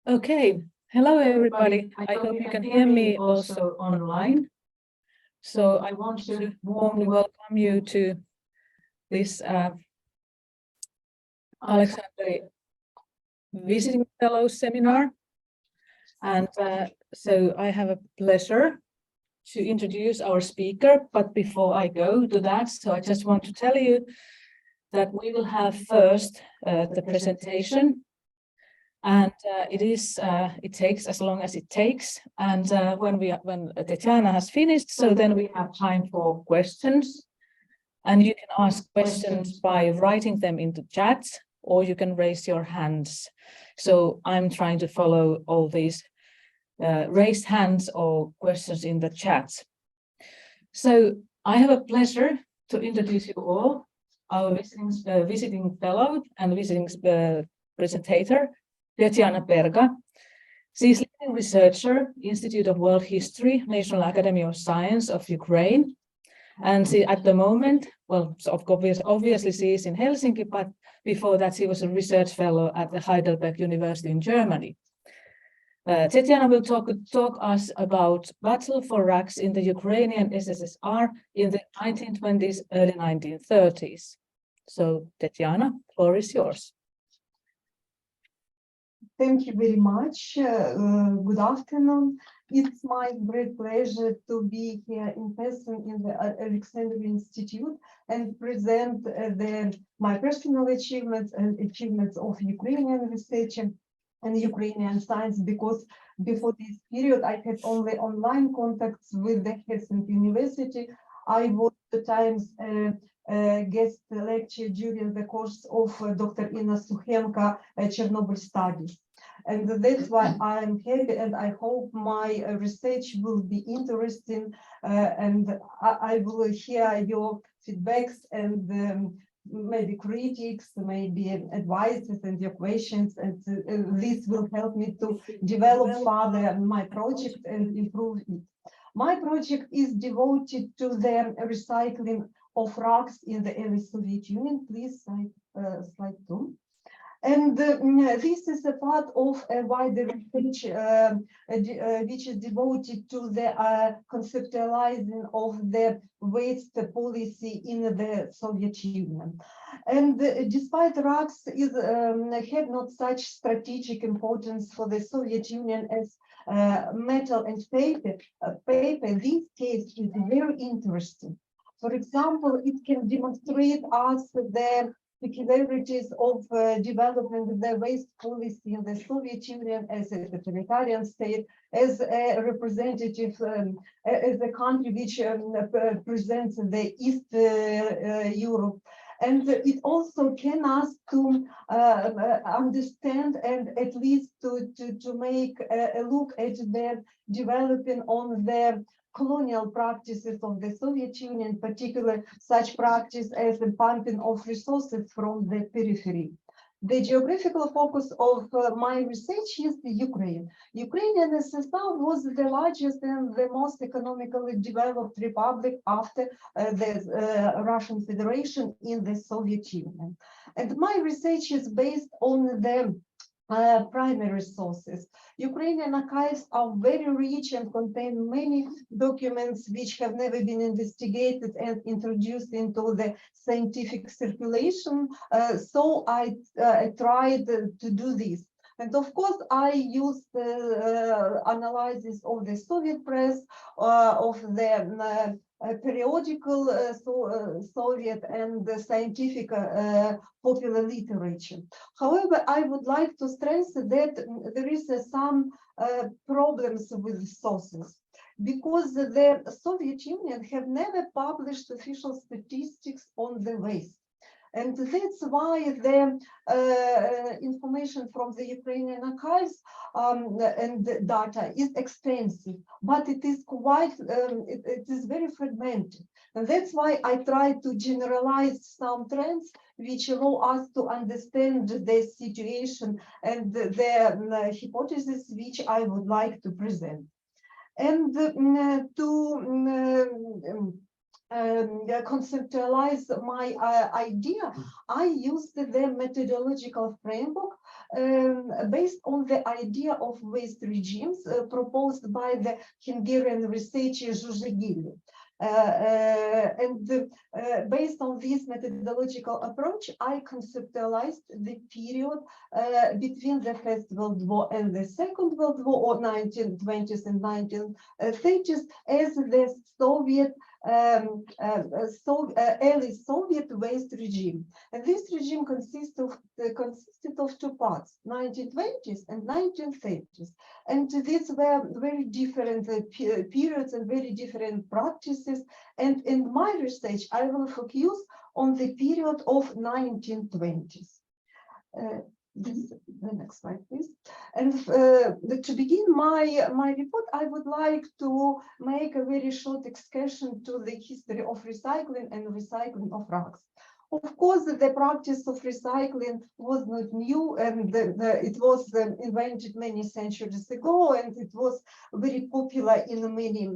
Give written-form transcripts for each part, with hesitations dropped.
Okay, hello everybody. I hope you can hear me also online. So I want to warmly welcome you to this Aleksanteri Visiting Fellows Seminar. And so I have a pleasure to introduce our speaker, but before I go to that, so I just want to tell you that we will have first the presentation. And it takes as long as it takes. And when Tetiana has finished, so then we have time for questions. And you can ask questions by writing them into chats, or you can raise your hands. So I'm trying to follow all these raised hands or questions in the chats. So I have a pleasure to introduce you all, our visiting fellow and visiting presenter, Tetiana Perga. She is leading researcher, Institute of World History, National Academy of Science of Ukraine. And she, at the moment, well, so obviously she is in Helsinki, but before that she was a research fellow at the Heidelberg University in Germany. Tetiana will talk us about battle for RACs in the Ukrainian SSR in the 1920s, early 1930s. So, Tetiana, the floor is yours. Thank you very much. Good afternoon. It's my great pleasure to be here in person in the Aleksanteri Institute and present my personal achievements and achievements of Ukrainian research and Ukrainian science, because before this period I had only online contacts with the Helsinki University. I was at times guest lecture during the course of Dr. Inna Sukhenko Chernobyl studies. And that's why I'm happy, and I hope my research will be interesting, and I will hear your feedbacks and maybe critics, maybe advices and your questions, and this will help me to develop further my project and improve it. My project is devoted to the recycling of RACs in the early Soviet Union. Please, slide 2. And this is a part of a wider research which is devoted to the conceptualizing of the waste policy in the Soviet Union. And despite RACs had not such strategic importance for the Soviet Union as metal and paper, this case is very interesting. For example, it can demonstrate us the peculiarities of developing the waste policy in the Soviet Union as a totalitarian state, as a representative, as a country which presents the East Europe. And it also can ask to understand and at least to make a look at the developing on the colonial practices of the Soviet Union, particularly such practice as the pumping of resources from the periphery. The geographical focus of my research is the Ukraine. Ukrainian SSR was the largest and the most economically developed republic after the Russian Federation in the Soviet Union. And my research is based on the primary sources. Ukrainian archives are very rich and contain many documents which have never been investigated and introduced into the scientific circulation. So I tried to do this. And of course, I used analysis of the Soviet press, of the periodical Soviet and the scientific popular literature. However, I would like to stress that there is some problems with sources, because the Soviet Union have never published official statistics on the waste. And that's why the information from the Ukrainian archives and data is extensive, but it is quite, it is very fragmented. And that's why I try to generalize some trends which allow us to understand the situation and the hypothesis which I would like to present. And conceptualize my idea, I used the methodological framework based on the idea of waste regimes proposed by the Hungarian researcher Zsuzsa. Based on this methodological approach, I conceptualized the period between the First World War and the Second World War, or 1920s and 1930s, as the Soviet early Soviet waste regime. And this regime consisted of two parts, 1920s and 1930s. And these were very different periods and very different practices. And in my research, I will focus on the period of 1920s. The next slide, please. And to begin my report, I would like to make a very short excursion to the history of recycling and recycling of rugs. Of course, the practice of recycling was not new, and it was invented many centuries ago, and it was very popular in many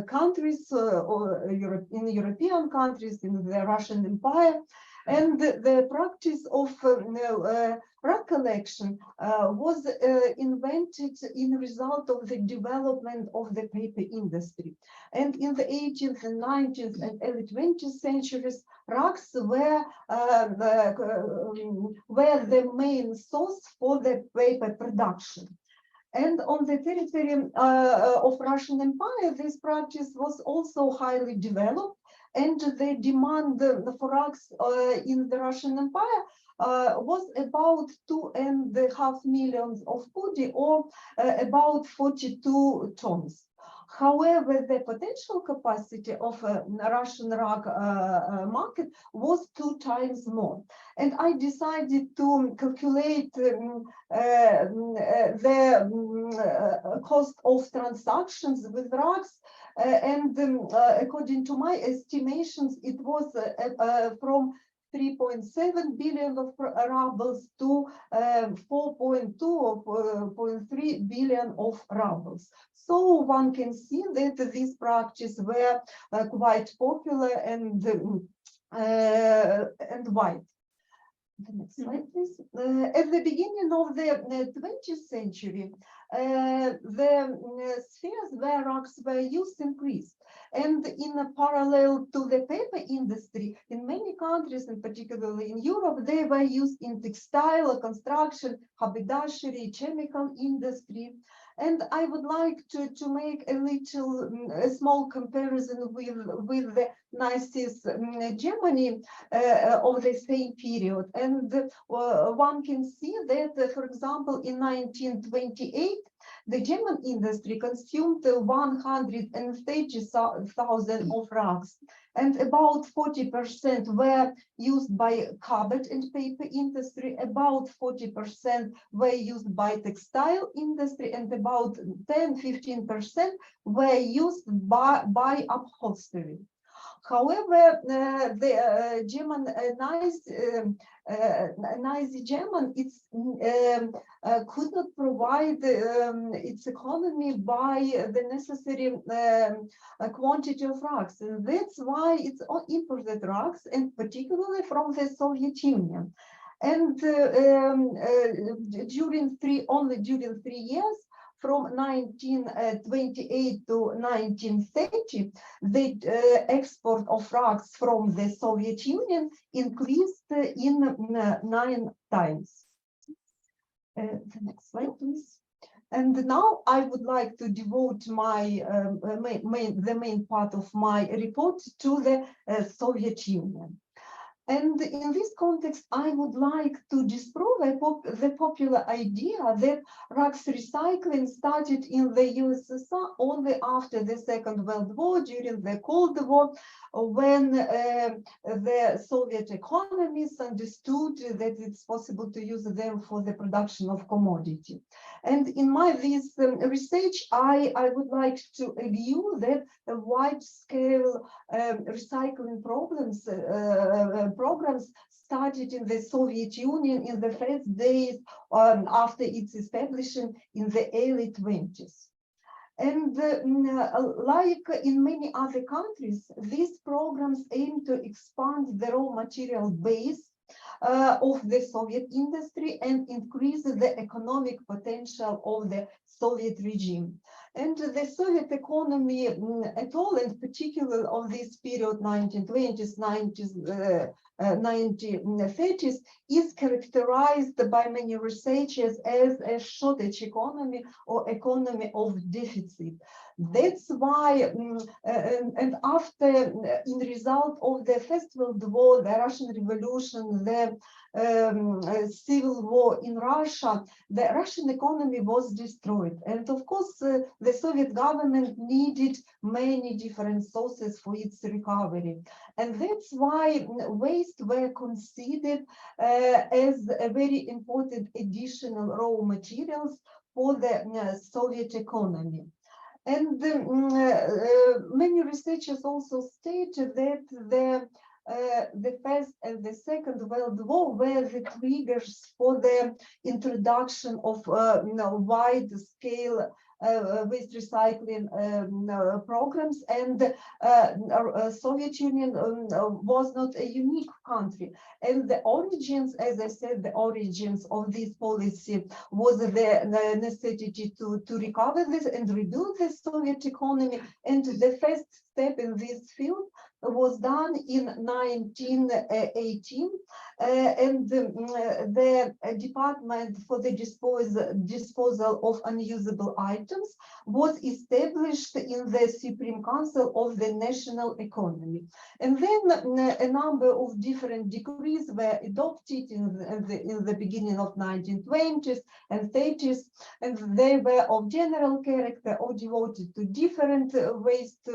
countries, or in European countries, in the Russian Empire. And the practice of rug collection was invented in result of the development of the paper industry. And in the 18th and 19th and early 20th centuries, rugs were the main source for the paper production. And on the territory of Russian Empire, this practice was also highly developed, and the demand for rugs in the Russian Empire was about 2.5 million of pudi, or about 42 tons. However, the potential capacity of a Russian rug market was 2 times more. And I decided to calculate the cost of transactions with rugs. And according to my estimations, it was from 3.7 billion of rubles to 4.2 or 0.3 billion of rubles. So one can see that this practice were quite popular and wide. The next slide, please. At the beginning of the 20th century, the spheres where rugs were used increased. And in a parallel to the paper industry, in many countries, and particularly in Europe, they were used in textile, construction, haberdashery, chemical industry. And I would like to make a small comparison with the Nazis Germany of the same period. And one can see that, for example, in 1928, the German industry consumed 130,000 of rugs, and about 40% were used by carpet and paper industry, about 40% were used by textile industry, and about 10–15% were used by upholstery. However, the German Nazi German could not provide its economy by the necessary quantity of rugs, and that's why it's imported rugs, and particularly from the Soviet Union. And only during 3 years, from 1928 to 1930, the export of rugs from the Soviet Union increased in 9 times. The next slide, please. And now I would like to devote the main part of my report to the Soviet Union. And in this context, I would like to disprove the popular idea that rugs recycling started in the USSR only after the Second World War, during the Cold War, when the Soviet economists understood that it's possible to use them for the production of commodity. And in this research, I would like to argue that a wide-scale recycling programs started in the Soviet Union in the first days after its establishment in the early 20s. And like in many other countries, these programs aim to expand the raw material base of the Soviet industry and increase the economic potential of the Soviet regime. And the Soviet economy at all, and particularly of this period, 1920s, 90s, 1930s, is characterized by many researchers as a shortage economy or economy of deficit. That's why, and after, in result of the First World War, the Russian Revolution, the civil war in Russia, the Russian economy was destroyed. And of course, the Soviet government needed many different sources for its recovery. And that's why waste were considered as a very important additional raw materials for the Soviet economy. And many researchers also state that the First and the Second World War were the triggers for the introduction of wide-scale waste recycling programs, and Soviet Union was not a unique country. And the origins, as I said, the origins of this policy was the necessity to recover this and rebuild the Soviet economy. And the first step in this field was done in 1918, and the Department for the Disposal of Unusable Items was established in the Supreme Council of the National Economy. And then a number of different decrees were adopted in the beginning of 1920s and 30s, and they were of general character or devoted to different waste.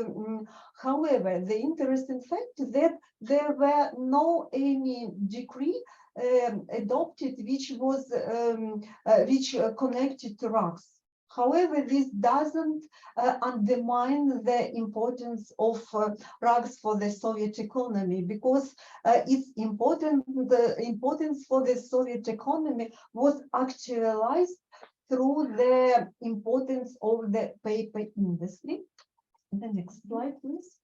However, the interesting fact is that there were no any decree adopted which was which connected to rugs. However, this doesn't undermine the importance of rugs for the Soviet economy, because its the importance for the Soviet economy was actualized through the importance of the paper industry. The next slide, please.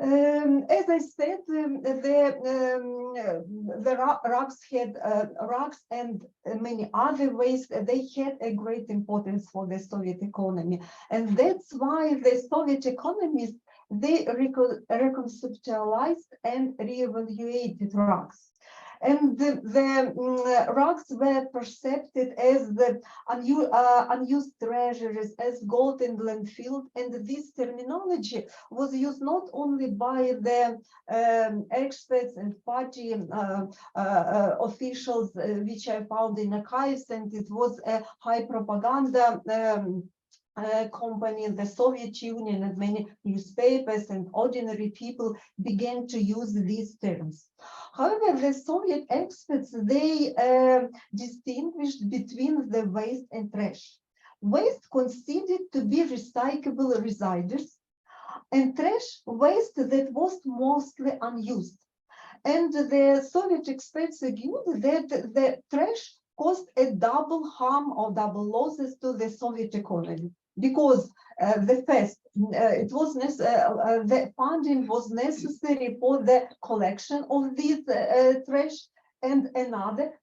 As I said, the rugs had rugs and many other waste. They had a great importance for the Soviet economy, and that's why the Soviet economists, they reconceptualized and reevaluated rugs. And the rugs were perceived as the unused treasures, as gold in landfill, and this terminology was used not only by the experts and party officials, which I found in archives, and it was a high propaganda company in the Soviet Union, and many newspapers and ordinary people began to use these terms. However, the Soviet experts, they distinguished between the waste and trash. Waste considered to be recyclable residues, and trash waste that was mostly unused. And the Soviet experts argued that the trash caused a double harm or double losses to the Soviet economy, because the first, it was the funding was necessary for the collection of this trash, and another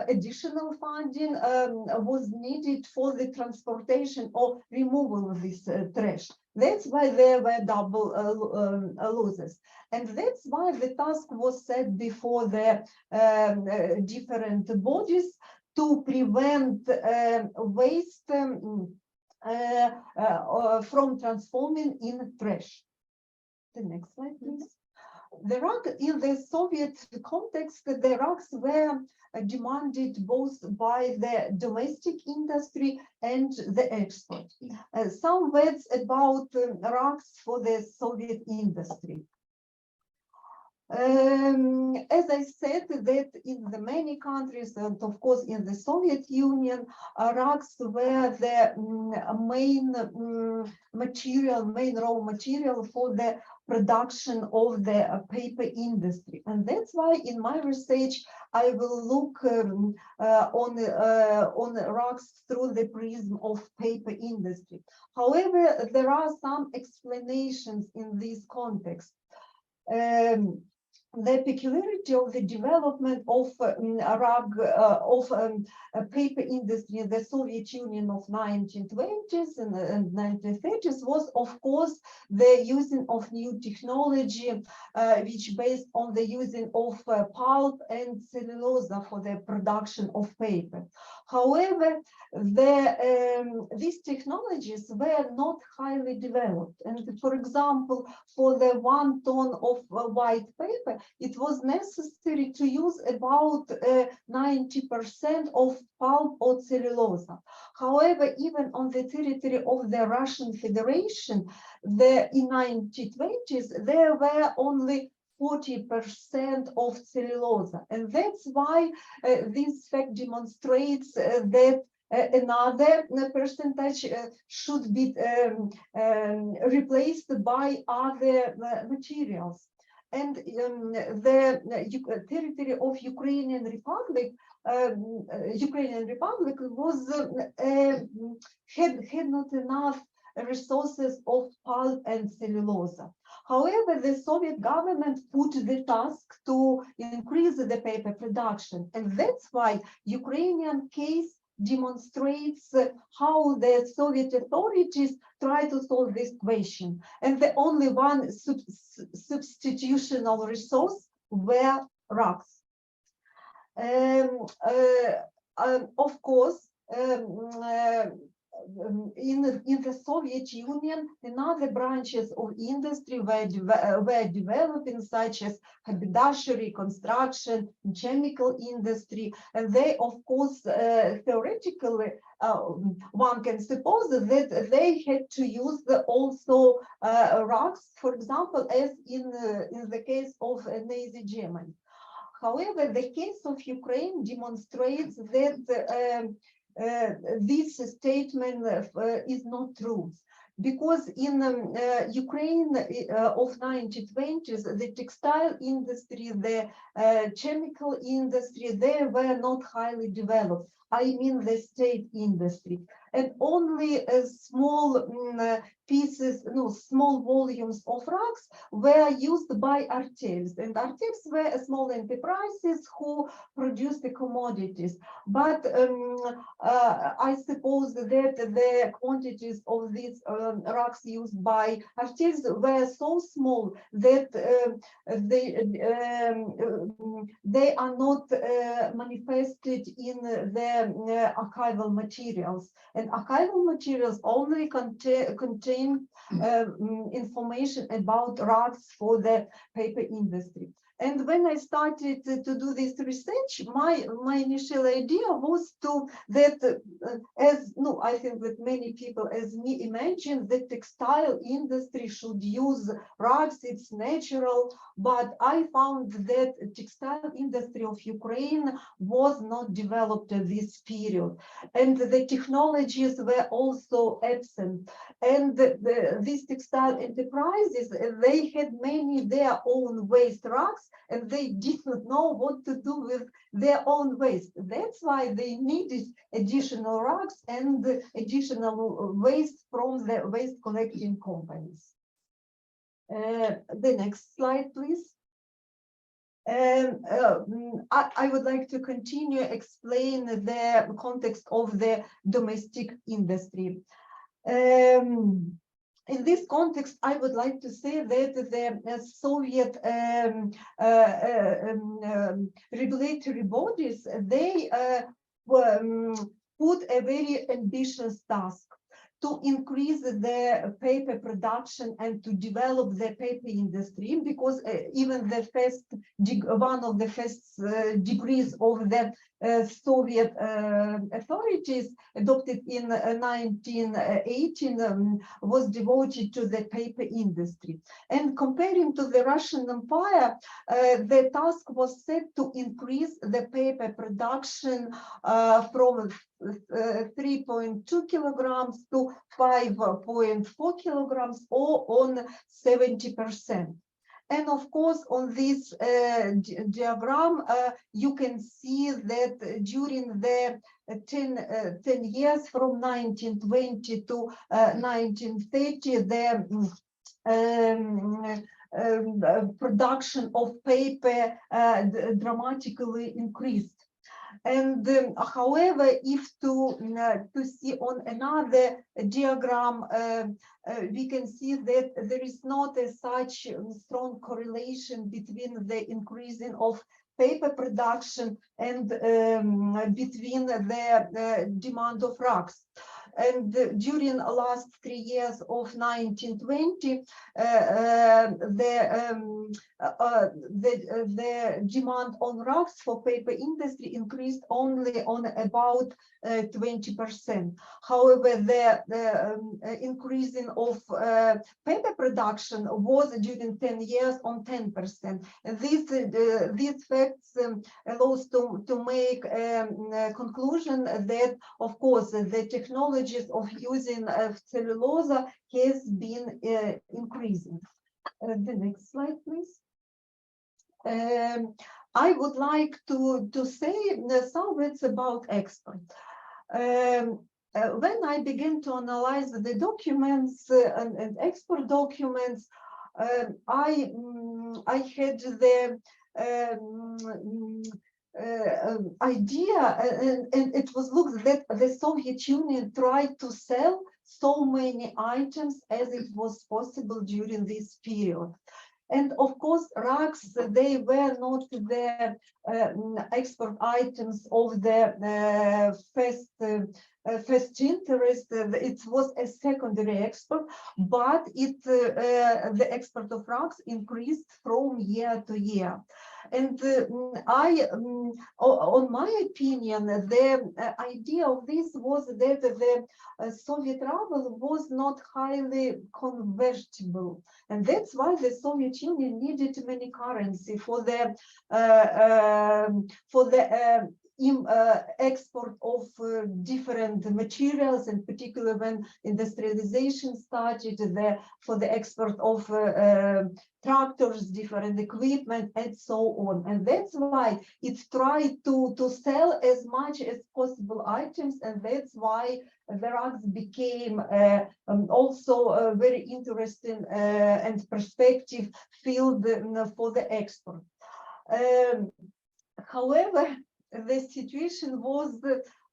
additional funding was needed for the transportation or removal of this trash. That's why there were double losses. And that's why the task was set before the different bodies to prevent waste from transforming in trash. The next slide, please. The rug in the Soviet context, the rugs were demanded both by the domestic industry and the export. Some words about rugs for the Soviet industry. As I said, that in the many countries, and of course in the Soviet Union, rugs were the main raw material for the production of the paper industry. And that's why in my research, I will look on rugs through the prism of paper industry. However, there are some explanations in this context. the peculiarity of the development of paper industry in the Soviet Union of 1920s and 1930s was, of course, the using of new technology, which based on the using of pulp and cellulose for the production of paper. However, these technologies were not highly developed. And for example, for the 1 ton of white paper, it was necessary to use about 90% of pulp or cellulose. However, even on the territory of the Russian Federation, in 1920s, there were only 40% of cellulose. And that's why this fact demonstrates that another percentage should be replaced by other materials. And the territory of Ukrainian Republic was had not enough resources of pulp and cellulose. However, the Soviet government put the task to increase the paper production, and that's why Ukrainian case demonstrates how the Soviet authorities try to solve this question. And the only one substitutional resource were rugs. Of course, in the Soviet Union, another branches of industry were developing, such as haberdashery, construction, chemical industry, and they, of course, theoretically, one can suppose that they had to use also rugs, for example, as in the case of Nazi Germany. However, the case of Ukraine demonstrates that this statement is not true, because in Ukraine of 1920s, the textile industry, the chemical industry, they were not highly developed. I mean the state industry, and only small pieces, small volumes of rugs were used by artisans, and artisans were small enterprises who produced the commodities. But I suppose that the quantities of these rugs used by artisans were so small that they are not manifested in the archival materials, and archival materials only contain information about rugs for the paper industry. And when I started to do this research, my initial idea was I think that many people as me imagine the textile industry should use rugs, it's natural, but I found that textile industry of Ukraine was not developed at this period, and the technologies were also absent. And these textile enterprises, they had many their own waste rugs, and they didn't know what to do with their own waste. That's why they needed additional rugs and additional waste from the waste collecting companies. The next slide, please. I would like to continue explain the context of the domestic industry. In this context, I would like to say that the Soviet regulatory bodies, they put a very ambitious task to increase the paper production and to develop the paper industry, because even the one of the first degrees of the Soviet authorities adopted in 1918 was devoted to the paper industry. And comparing to the Russian Empire, the task was set to increase the paper production from 3.2 kilograms to 5.4 kilograms, or on 70%. And of course, on this diagram, you can see that during the 10 years from 1920 to 1930, production of paper dramatically increased. And however, if to see on another diagram, we can see that there is not a such strong correlation between the increasing of paper production and between the demand of rugs. And during the last 3 years of 1920, the demand on rugs for paper industry increased only on about 20%. However, the increasing of paper production was during 10 years on 10%. And these facts allows to make a conclusion that, of course, the technologies of using cellulose has been increasing. The next slide, please. I would like to say some words about export. When I began to analyze the documents and export documents, I had the idea, and it was looked that the Soviet Union tried to sell so many items as it was possible during this period. And of course, rugs, they were not the export items of the first interest. It was a secondary export, but the export of rugs increased from year to year. And on my opinion, the idea of this was that the Soviet ruble was not highly convertible, and that's why the Soviet Union needed many currency for the export of different materials, and particularly when industrialization started, for the export of tractors, different equipment, and so on. And that's why it tried to sell as much as possible items, and that's why the rugs became also a very interesting and perspective field for the export. However, the situation was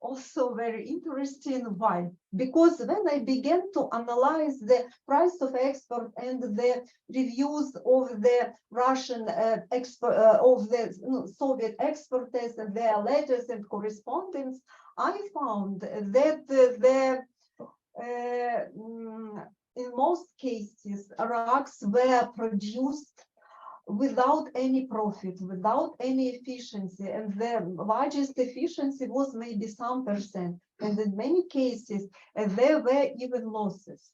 also very interesting. Why? Because when I began to analyze the price of export and the reviews of the Russian of the Soviet exporters and their letters and correspondence, I found that in most cases, rugs were produced without any profit, without any efficiency, and the largest efficiency was maybe some %, and in many cases there were even losses.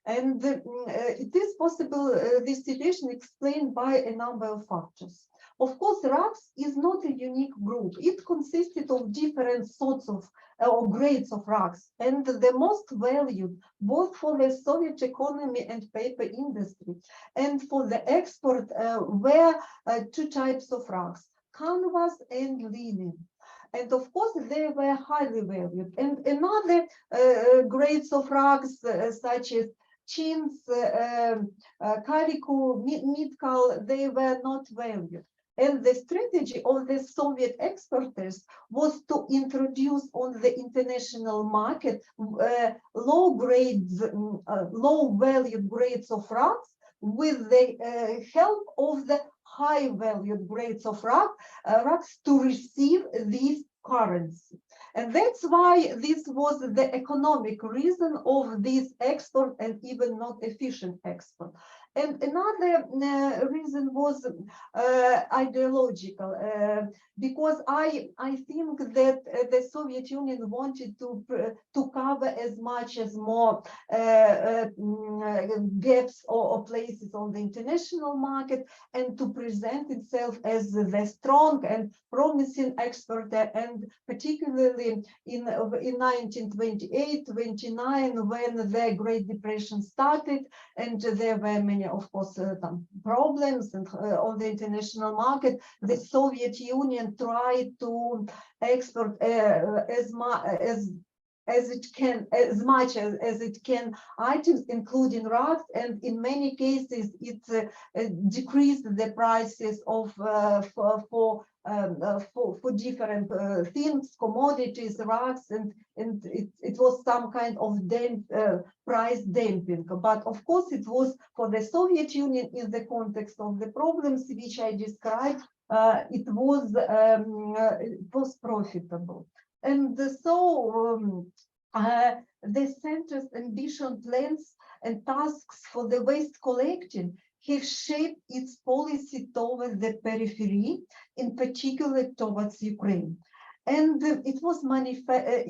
And it is possible this situation explained by a number of factors. Of course, rugs is not a unique group. It consisted of different sorts of or grades of rugs, and the most valued both for the Soviet economy and paper industry and for the export were two types of rugs, canvas and linen. And of course, they were highly valued. And another grades of rugs such as chintz, calico, midcal, they were not valued. And the strategy of the Soviet exporters was to introduce on the international market low valued grades of rugs with the help of the high valued grades of rugs to receive this currency. And that's why this was the economic reason of this export and even not efficient export. And another reason was ideological, because I think that the Soviet Union wanted to cover as much as more gaps or places on the international market, and to present itself as the strong and promising exporter, and particularly in 1928-29, when the Great Depression started, and there were many, of course, problems and on the international market, the Soviet Union tried to export as as it can, as much as it can, items, including rugs, and in many cases it decreased the prices of for different things, commodities, rugs, and it was some kind of price dumping. But of course, it was for the Soviet Union in the context of the problems which I described. It was profitable. And so the center's ambition, plans, and tasks for the waste collecting have shaped its policy towards the periphery, in particular towards Ukraine. And it was manifested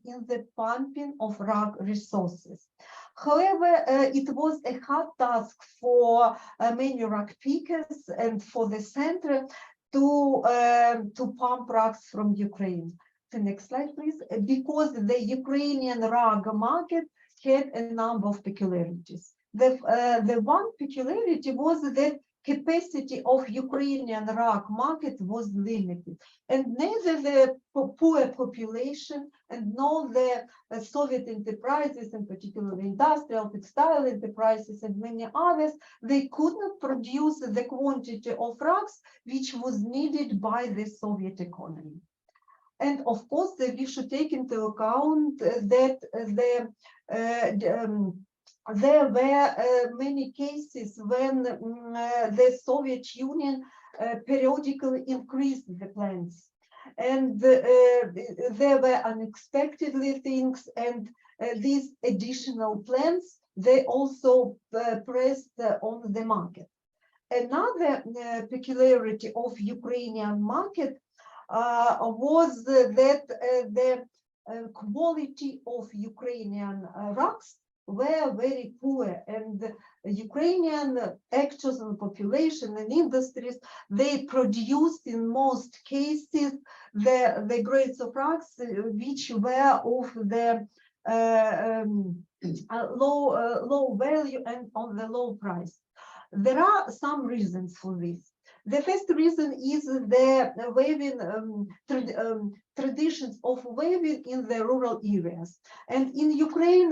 in the pumping of rug resources. However, it was a hard task for many rug pickers and for the center to pump rugs from Ukraine. The next slide, please. Because the Ukrainian rug market had a number of peculiarities. The one peculiarity was that capacity of Ukrainian rug market was limited, and neither the poor population and nor the Soviet enterprises, in particular industrial, textile enterprises, and many others, they could not produce the quantity of rugs which was needed by the Soviet economy. And of course, we should take into account that there were many cases when the Soviet Union periodically increased the plans, and there were unexpectedly things, and these additional plans, they also pressed on the market. Another peculiarity of Ukrainian market was that the quality of Ukrainian rugs were very poor, and Ukrainian actors and population and industries, they produced in most cases the grades of rugs which were of the low value and on the low price. There are some reasons for this. The first reason is the weaving traditions of weaving in the rural areas. And in Ukraine,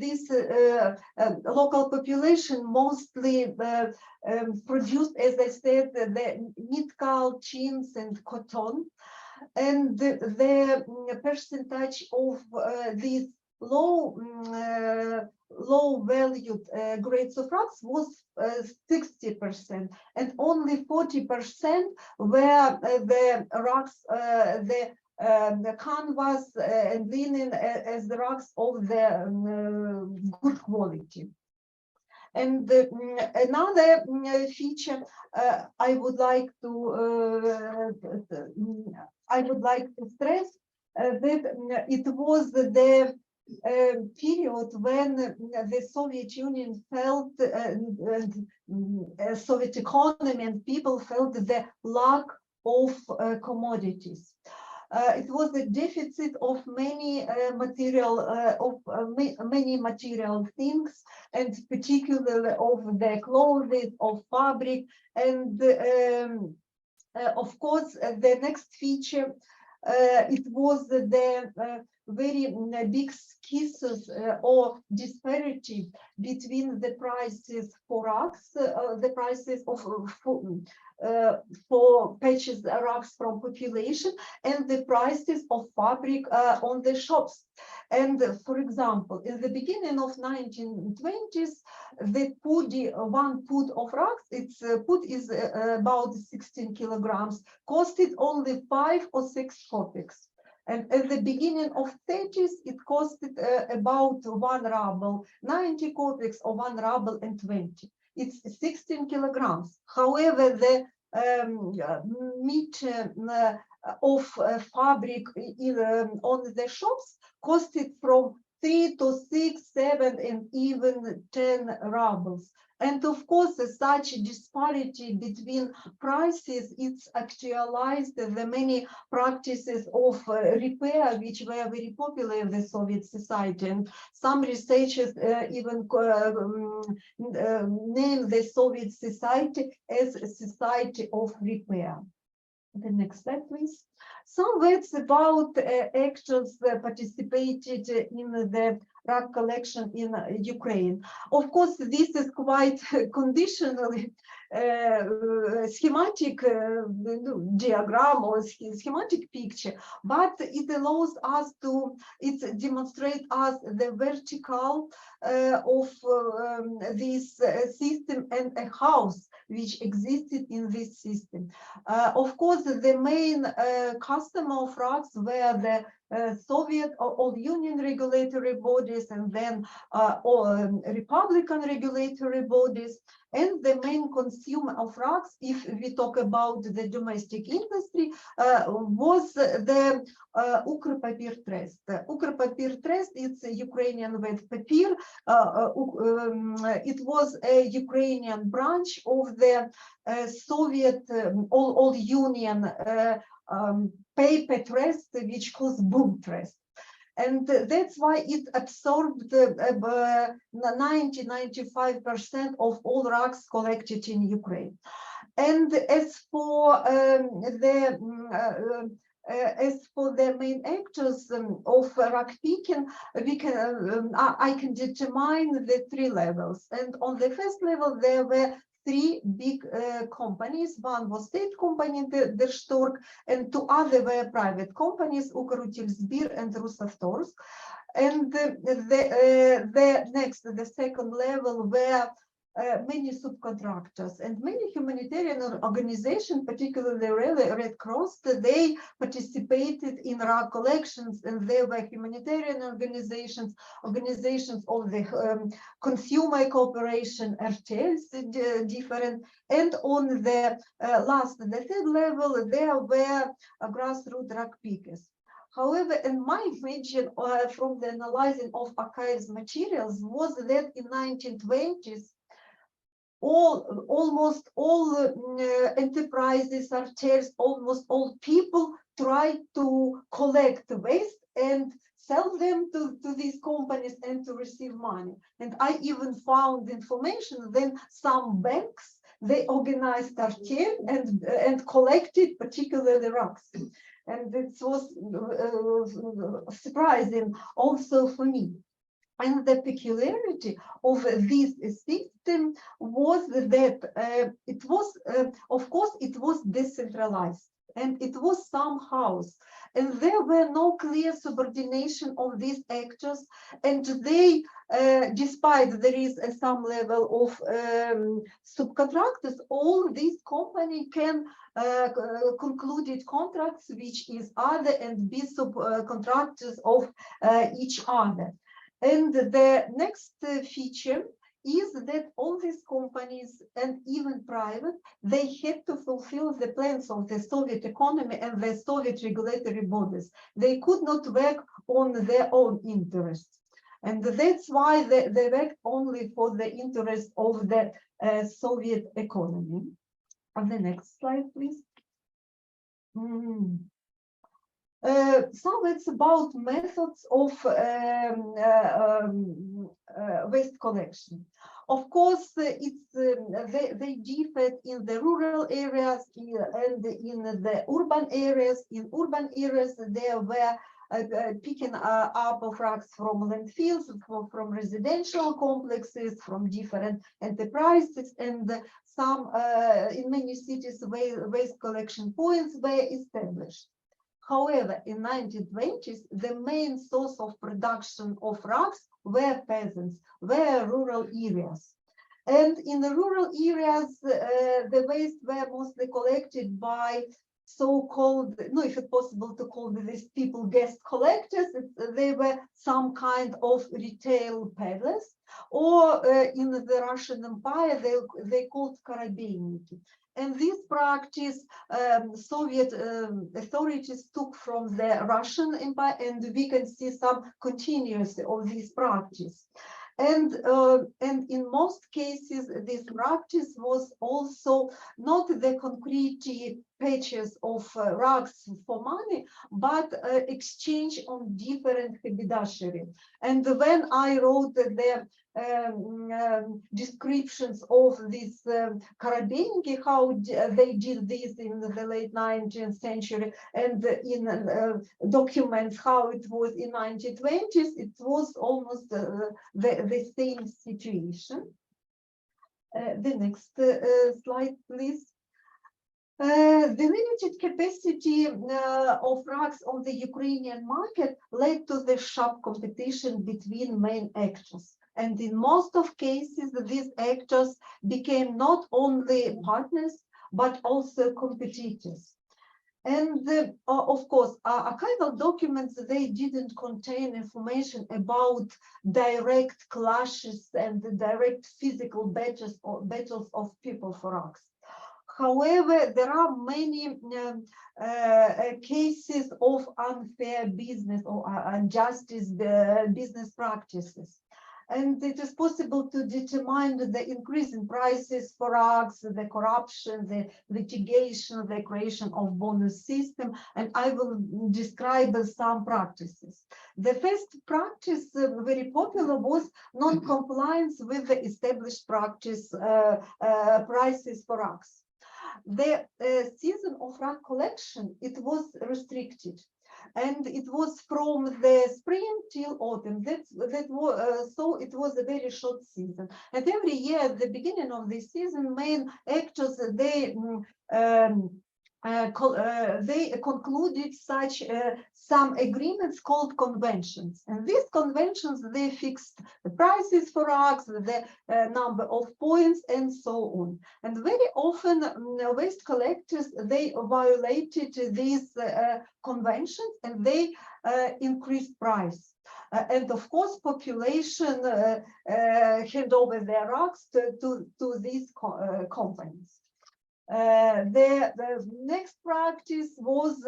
this local population mostly produced, as I said, the nitkal, chins, and cotton. And the percentage of these low valued grades of rugs was 60%, and only 40% were the rugs, the canvas and linen as the rugs of the good quality. And another feature I would like to stress that it was the period when the Soviet Union felt, Soviet economy and people felt the lack of commodities. It was a deficit of many material things, and particularly of the clothes, of fabric, and of course the next feature, it was the very big schisms or disparity between the prices for rugs, the prices of for purchased rugs from population, and the prices of fabric on the shops. And for example, in the beginning of 1920s, the one pud of rugs, its pud is about 16 kilograms, costed only 5 or 6 kopecks. And at the beginning of 30s, it costed about 1 ruble, 90 kopecks, or 1 ruble and 20. It's 16 kilograms. However, the meter of fabric on the shops costed from 3 to 6, 7, and even 10 rubles. And of course, such disparity between prices, it's actualized the many practices of repair, which were very popular in the Soviet society. And some researchers even name the Soviet society as a society of repair. The next slide, please. Some words about actors participated in the rug collection in Ukraine. Of course, this is quite conditionally schematic diagram or schematic picture, but it allows us to demonstrate us the vertical of this system and a house which existed in this system. Of course, the main customer of rugs were the Soviet or Union regulatory bodies, and then Republican regulatory bodies. And the main consumer of rugs, if we talk about the domestic industry, was the Ukr Trust. Ukr Trust, it's a Ukrainian word papier. It was a Ukrainian branch of the Soviet all Union paper trust, which was boom trust. And that's why it absorbed 90–95% of all rugs collected in Ukraine. And as for the main actors of rug picking, I can determine the 3 levels. And on the first level, there were 3 big companies. One was state company, the Stork, and 2 other were private companies, Ukr-Utilsbir and Rusavtorsк. And the second level were many subcontractors and many humanitarian organizations, particularly Red Cross. They participated in rug collections, and there were humanitarian organizations of the consumer cooperation, RTLs, different. And on the the third level, there were grassroots rug pickers. However, in my imagine from the analyzing of archives materials was that in 1920s, almost all enterprises, artists, almost all people tried to collect waste and sell them to these companies and to receive money. And I even found information then some banks, they organized artists and collected particularly rugs. And it was surprising also for me. And the peculiarity of this system was that it was, of course, it was decentralized, and it was some house, and there were no clear subordination of these actors, and they, despite there is some level of subcontractors, all these companies can concluded contracts which is other and be subcontractors of each other. And the next feature is that all these companies, and even private, they had to fulfill the plans of the Soviet economy and the Soviet regulatory bodies. They could not work on their own interests. And that's why they worked only for the interest of the Soviet economy. On the next slide, please. Some words about methods of waste collection. Of course, they differed in the rural areas and in the urban areas. In urban areas, there were picking up of rugs from landfills, from residential complexes, from different enterprises, and some in many cities waste collection points were established. However, in 1920s, the main source of production of rugs were peasants, were rural areas. And in the rural areas, the waste were mostly collected by so-called, no, if it's possible to call these people guest collectors, they were some kind of retail peddlers, or in the Russian Empire, they called korobeiniki. And this practice, Soviet authorities took from the Russian Empire, and we can see some continuity of this practice. And in most cases, this practice was also not the concrete patches of rugs for money, but exchange on different haberdashery. And when I wrote the descriptions of this Karabenki, how they did this in the late 19th century, and in documents how it was in 1920s, it was almost the same situation. The next slide, please. The limited capacity of rugs on the Ukrainian market led to the sharp competition between main actors. And in most of cases, these actors became not only partners, but also competitors. And of course, archival documents, they didn't contain information about direct clashes and direct physical battles of people for rugs. However, there are many cases of unfair business or unjust business practices. And it is possible to determine the increase in prices for rugs, the corruption, the litigation, the creation of bonus system, and I will describe some practices. The first practice, very popular, was non-compliance with the established practice prices for rugs. The season of rug collection, it was restricted, and it was from the spring till autumn. So it was a very short season. And every year at the beginning of the season, main actors, they concluded such some agreements called conventions, and these conventions, they fixed the prices for rugs, the number of points, and so on. And very often waste collectors, they violated these conventions, and they increased price. And of course, population hand over their rugs to these companies. The next practice was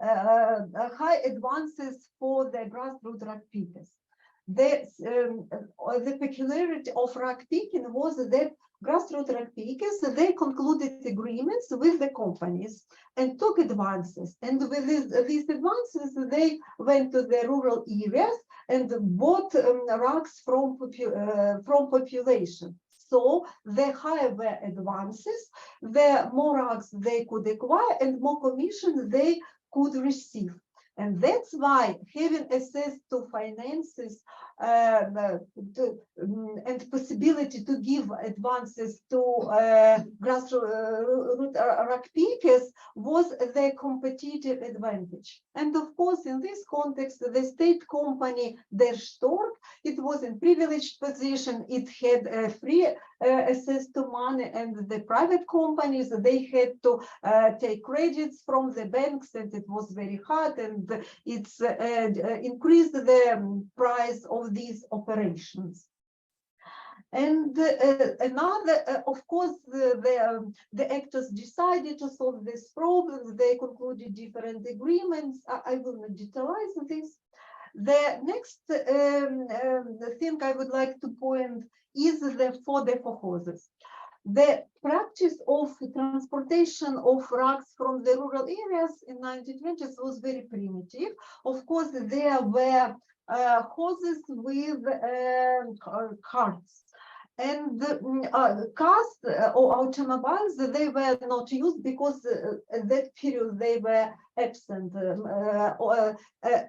high advances for the grassroots rug pickers. The peculiarity of rug picking was that grassroots rug pickers, they concluded agreements with the companies and took advances. And with these advances, they went to the rural areas and bought rugs from population. So the higher the advances, the more rugs they could acquire and more commission they could receive. And that's why having access to finances and possibility to give advances to grassroots rug pickers was the competitive advantage. And of course, in this context, the state company Der Stork, it was in privileged position. It had free access to money, and the private companies, they had to take credits from the banks, and it was very hard, and it's increased the price of these operations. And another, of course, the actors decided to solve this problem. They concluded different agreements. I will not detailize this. The next thing I would like to point is the forhozes. The practice of transportation of rugs from the rural areas in 1920s was very primitive. Of course, there were hoses with carts. And cars or automobiles, they were not used because at that period they were absent.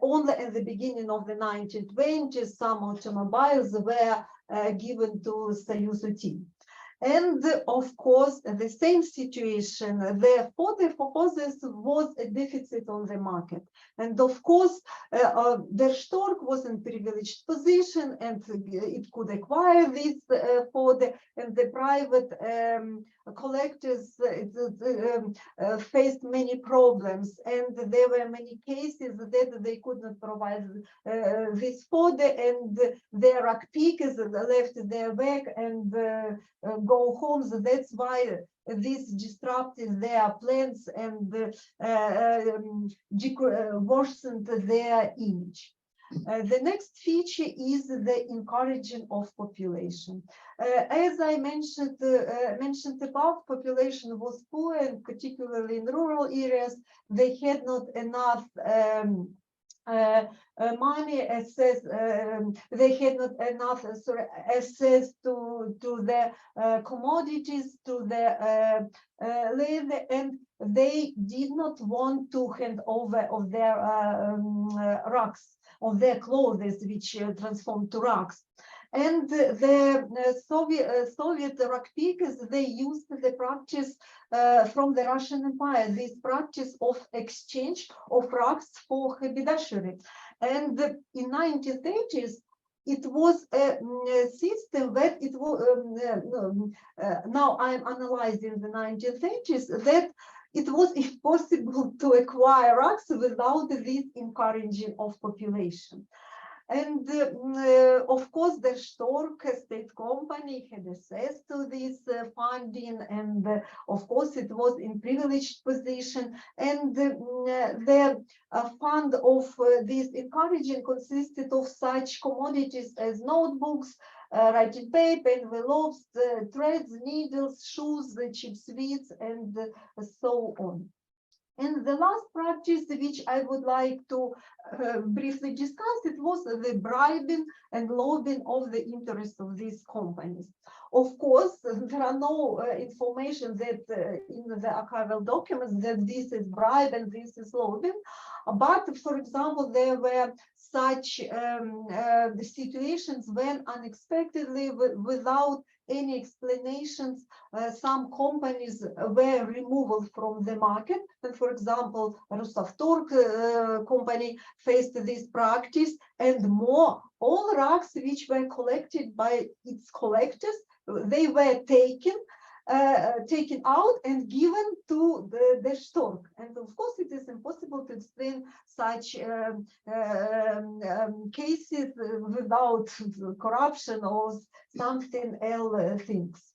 Only at the beginning of the 1920s, some automobiles were given to Soyuz team. And of course, the same situation, for the forhozes was a deficit on the market. And of course, Der Stork was in privileged position, and it could acquire this and the private collectors faced many problems, and there were many cases that they could not provide this fodder, and their rug pickers left their work and go home. So that's why this disrupted their plans and worsened their image. The next feature is the encouraging of population. As I mentioned above, population was poor, and particularly in rural areas, they had not enough money access. They had not enough access to the commodities, to the land, and they did not want to hand over of their rugs, of their clothes, which transformed to rugs. And the Soviet rug pickers, they used the practice from the Russian Empire, this practice of exchange of rugs for haberdashery. And in 1930s, it was a system that it was, now I'm analyzing the 1930s, that it was impossible to acquire rugs without this encouraging of population. And of course, the Stork state company had access to this funding, and of course, it was in privileged position. And the fund of this encouraging consisted of such commodities as notebooks, writing paper, envelopes, threads, needles, shoes, cheap sweets, and so on. And the last practice, which I would like to briefly discuss, it was the bribing and lobbying of the interests of these companies. Of course, there are no information that in the archival documents that this is bribe and this is lobbying. But, for example, there were such situations when unexpectedly, without any explanations, some companies were removed from the market. And for example, Rusavtorg company faced this practice, and more, all rugs which were collected by its collectors, they were taken out and given to the Stork. And of course, it is impossible to explain such cases without corruption or something else things.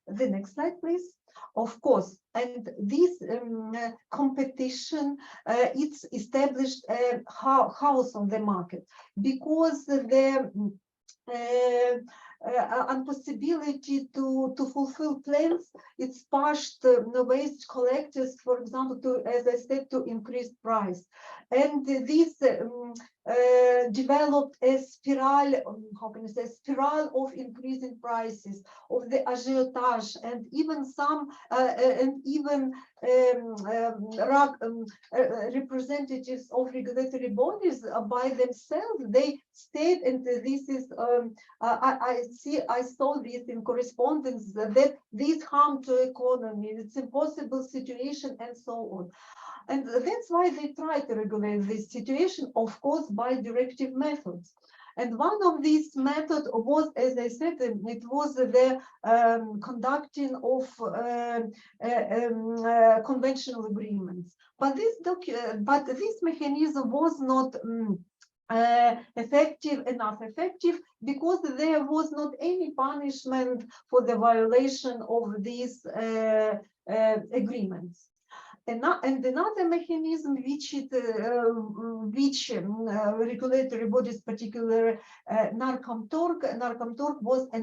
The next slide, please. Of course, and this competition, it's established a house on the market, because the impossibility to fulfill plans, it's pushed waste collectors, for example, to, as I said, to increase price. And this developed a spiral, how can I say, spiral of increasing prices, of the agitage, and even some, representatives of regulatory bodies by themselves, they state, and this is, I saw this in correspondence, that this harm to economy, it's impossible situation, and so on. And that's why they try to regulate this situation, of course, by directive methods. And one of these methods was, as I said, it was the conducting of conventional agreements. But this mechanism was not enough effective, because there was not any punishment for the violation of these agreements. And another mechanism which regulatory bodies, particularly Narkomtorg was a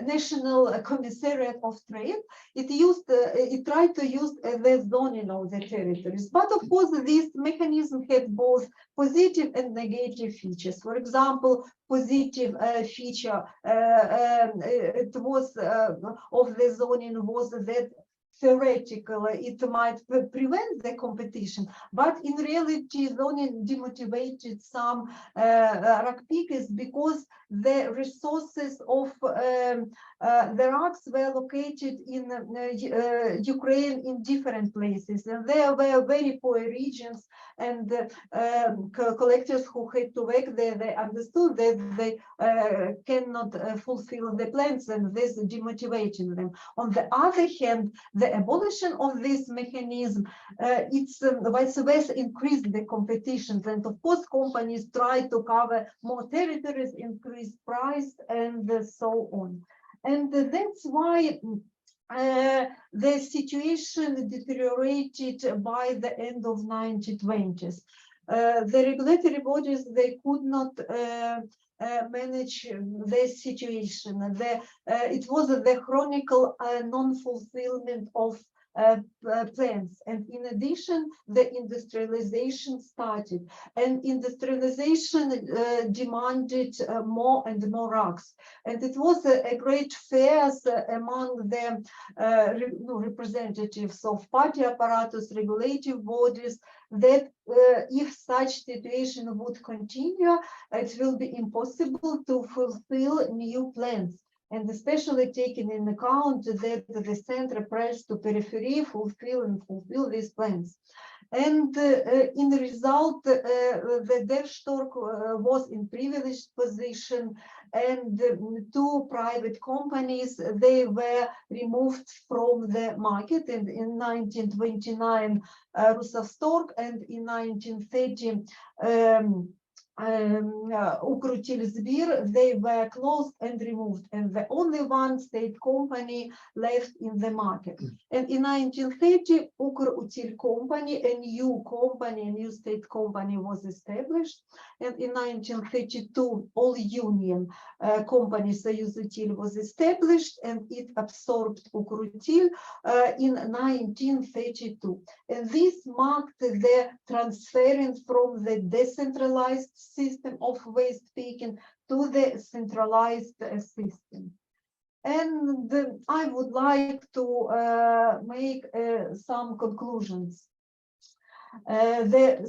National Commissariat of Trade. It tried to use the zoning of the territories, but of course this mechanism had both positive and negative features. For example, positive feature it was of the zoning was that theoretically it might prevent the competition, but in reality zoning demotivated some rug pickers, because the resources of the rugs were located in Ukraine in different places, and there were very poor regions, and collectors who had to work there, they understood that they cannot fulfill the plans, and this demotivated them. On the other hand, the abolition of this mechanism, it's vice versa, increased the competitions, and of course companies try to cover more territories, increase price, and so on. And that's why the situation deteriorated by the end of 1920s. The regulatory bodies, they could not manage their situation. It was the chronicle non-fulfillment of plans, and in addition, the industrialization started, and industrialization demanded more and more rugs, and it was a great fear among the representatives of party apparatus, regulative bodies, that if such situation would continue, it will be impossible to fulfill new plans, and especially taking in account that the center pressed to periphery fulfill these plans. And in the result, the Devstork was in privileged position, and two private companies, they were removed from the market. And in 1929, Rusavstorg, and in 1930, Ukrutilsbir, they were closed and removed, and the only one state company left in the market. And in 1930, Ukrutil company, a new state company was established. And in 1932, all union company Soyuz-Util was established, and it absorbed Ukrutil in 1932. And this marked the transference from the decentralized system of waste picking to the centralized system. And I would like to make some conclusions. The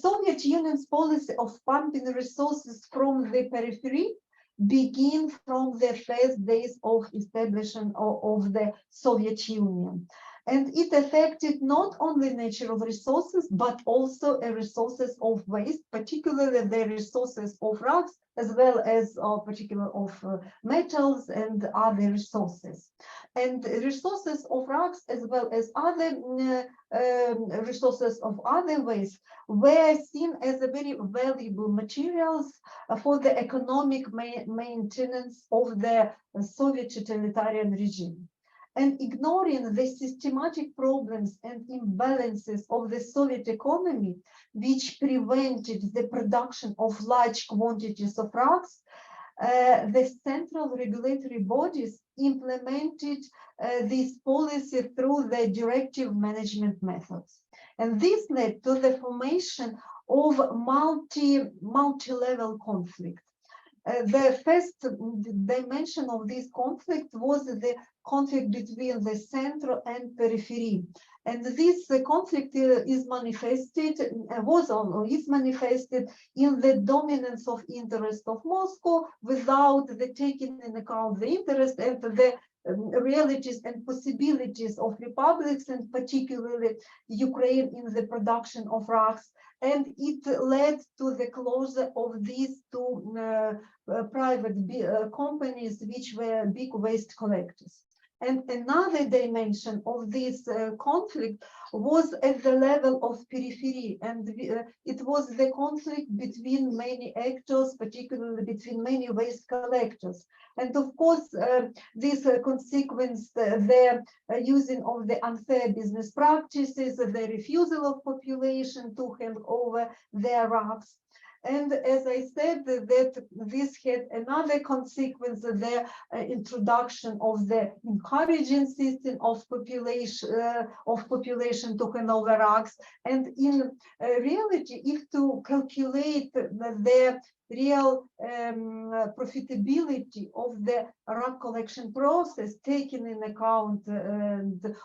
Soviet Union's policy of pumping resources from the periphery began from the first days of establishment of the Soviet Union. And it affected not only natural resources, but also resources of waste, particularly the resources of rocks, as well as particular of metals and other resources. And resources of rocks, as well as other resources of other waste, were seen as a very valuable materials for the economic maintenance of the Soviet totalitarian regime. And ignoring the systematic problems and imbalances of the Soviet economy, which prevented the production of large quantities of rocks, the central regulatory bodies implemented this policy through the directive management methods. And this led to the formation of multi-level conflict. The first dimension of this conflict was the conflict between the center and periphery. And this conflict is manifested in the dominance of interest of Moscow without the taking in account the interest and the realities and possibilities of republics, and particularly Ukraine, in the production of rocks. And it led to the closure of these two private companies, which were big waste collectors. And another dimension of this conflict was at the level of periphery, and it was the conflict between many actors, particularly between many waste collectors. And of course, this consequenced the using of the unfair business practices, the refusal of population to hand over their rocks. And as I said, that this had another consequence, the introduction of the encouraging system of population to hand over rocks. And in reality, if to calculate the real profitability of the rock collection process, taking in account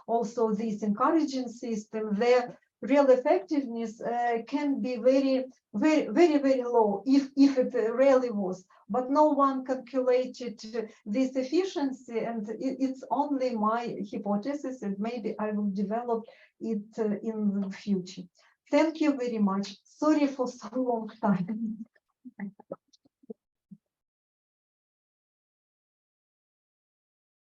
also this encouraging system, the real effectiveness can be very low, if it really was. But no one calculated this efficiency, and it's only my hypothesis, and maybe I will develop it in the future. Thank you very much. Sorry for so long time.